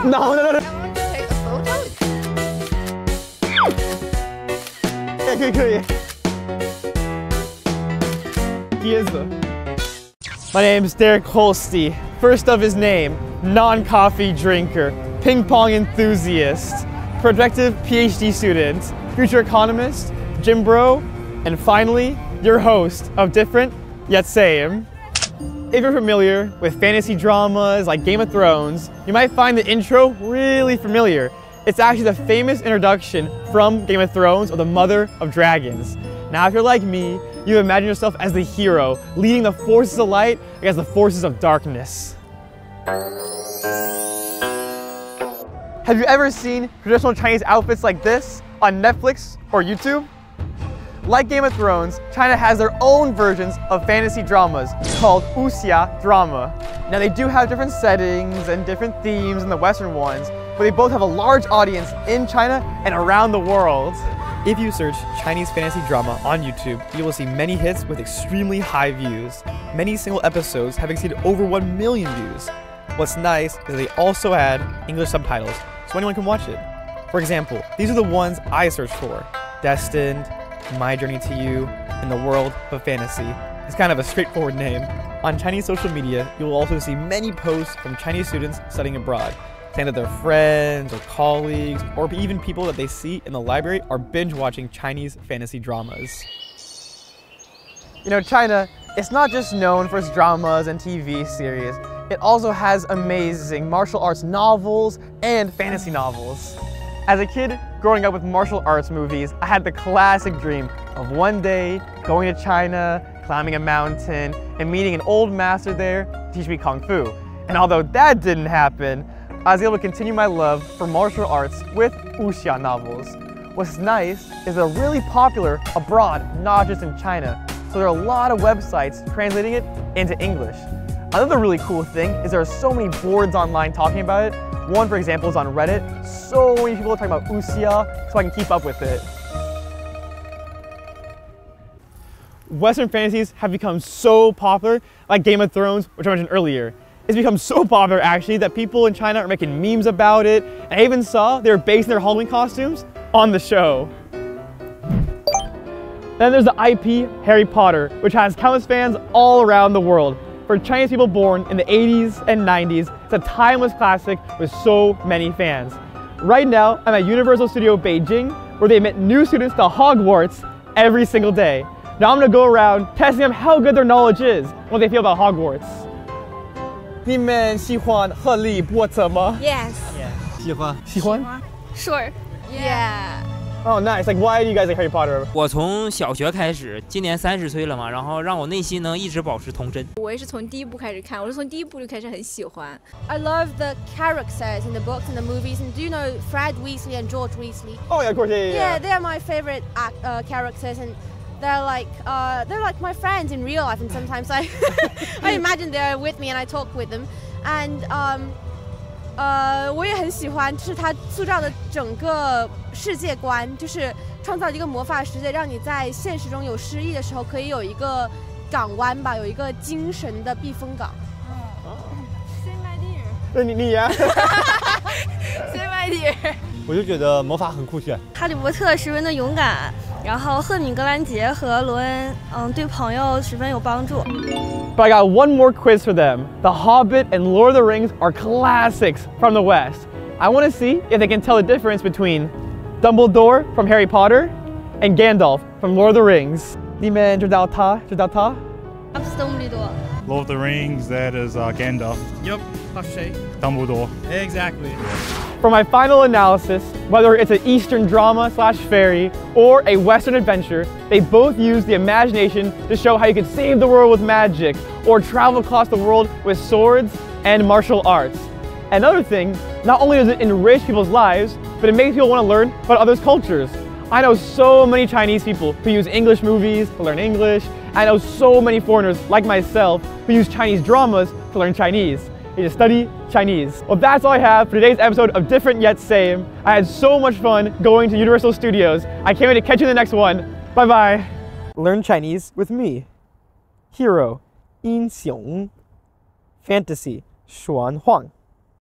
No, no, no, no. I want to take a photo. 可以。椰子。My name's Derek Holste. First of his name, non-coffee drinker, ping pong enthusiast, prospective PhD student, future economist, gym bro, and finally, your host of Different Yet Same. If you're familiar with fantasy dramas like Game of Thrones, you might find the intro really familiar. It's actually the famous introduction from Game of Thrones of the Mother of Dragons. Now, if you're like me, you imagine yourself as the hero, leading the forces of light against the forces of darkness. Have you ever seen traditional Chinese outfits like this on Netflix or YouTube? Like Game of Thrones, China has their own versions of fantasy dramas called Wuxia drama. Now, they do have different settings and different themes than the Western ones, but they both have a large audience in China and around the world. If you search Chinese fantasy drama on YouTube, you will see many hits with extremely high views. Many single episodes have exceeded over 1 million views. What's nice is they also add English subtitles, so anyone can watch it. For example, these are the ones I searched for: Destined, My Journey to You, and The World of Fantasy. It's kind of a straightforward name. On Chinese social media, you will also see many posts from Chinese students studying abroad, saying that their friends or colleagues or even people that they see in the library are binge watching Chinese fantasy dramas. You know, China, it's not just known for its dramas and TV series. It also has amazing martial arts novels and fantasy novels. As a kid growing up with martial arts movies, I had the classic dream of one day going to China, climbing a mountain, and meeting an old master there to teach me Kung Fu. And although that didn't happen, I was able to continue my love for martial arts with Wuxia novels. What's nice is they're really popular abroad, not just in China. So there are a lot of websites translating it into English. Another really cool thing is there are so many boards online talking about it. One, for example, is on Reddit. So many people are talking about Wuxia, so I can keep up with it. Western fantasies have become so popular, like Game of Thrones, which I mentioned earlier. It's become so popular, actually, that people in China are making memes about it. I even saw they were basing their Halloween costumes on the show. Then there's the IP Harry Potter, which has countless fans all around the world. For Chinese people born in the 80s and 90s, it's a timeless classic with so many fans. Right now, I'm at Universal Studio Beijing, where they admit new students to Hogwarts every single day. Now I'm gonna go around testing them how good their knowledge is, what they feel about Hogwarts. 你们喜欢哈利波特吗? Yes. Yeah. 喜欢? Sure. Yeah. Oh, nice. Like, why do you guys like Harry Potter? 我从小学开始，今年30岁了嘛，然后让我内心能一直保持童真。我也是从第一部开始看，我是从第一部就开始很喜欢。I love the characters in the books and the movies. And do you know Fred Weasley and George Weasley? Oh yeah, of course, yeah. Yeah, they are my favorite characters, and they're like my friends in real life. And sometimes I imagine they're with me and I talk with them. And 我也很喜欢，就是他塑造的整个世界观，就是创造一个魔法世界，让你在现实中有失意的时候，可以有一个港湾吧，有一个精神的避风港。Say my dear。对你呀。Say my dear。我就觉得魔法很酷炫。哈利波特十分的勇敢，然后赫敏·格兰杰和罗恩，对朋友十分有帮助。But I got one more quiz for them. The Hobbit and Lord of the Rings are classics from the West. I want to see if they can tell the difference between Dumbledore from Harry Potter and Gandalf from Lord of the Rings. 你们知道他？ Lord of the Rings, that is Gandalf. Yep. Hashay. Dumbledore. Exactly. For my final analysis, whether it's an Eastern drama / fairy or a Western adventure, they both use the imagination to show how you can save the world with magic or travel across the world with swords and martial arts. Another thing, not only does it enrich people's lives, but it makes people want to learn about others' cultures. I know so many Chinese people who use English movies to learn English. I know so many foreigners like myself who use Chinese dramas to learn Chinese. You just study Chinese. Well, that's all I have for today's episode of Different Yet Same. I had so much fun going to Universal Studios. I can't wait to catch you in the next one. Bye-bye. Learn Chinese with me. Hero, 英雄 Fantasy, 玄幻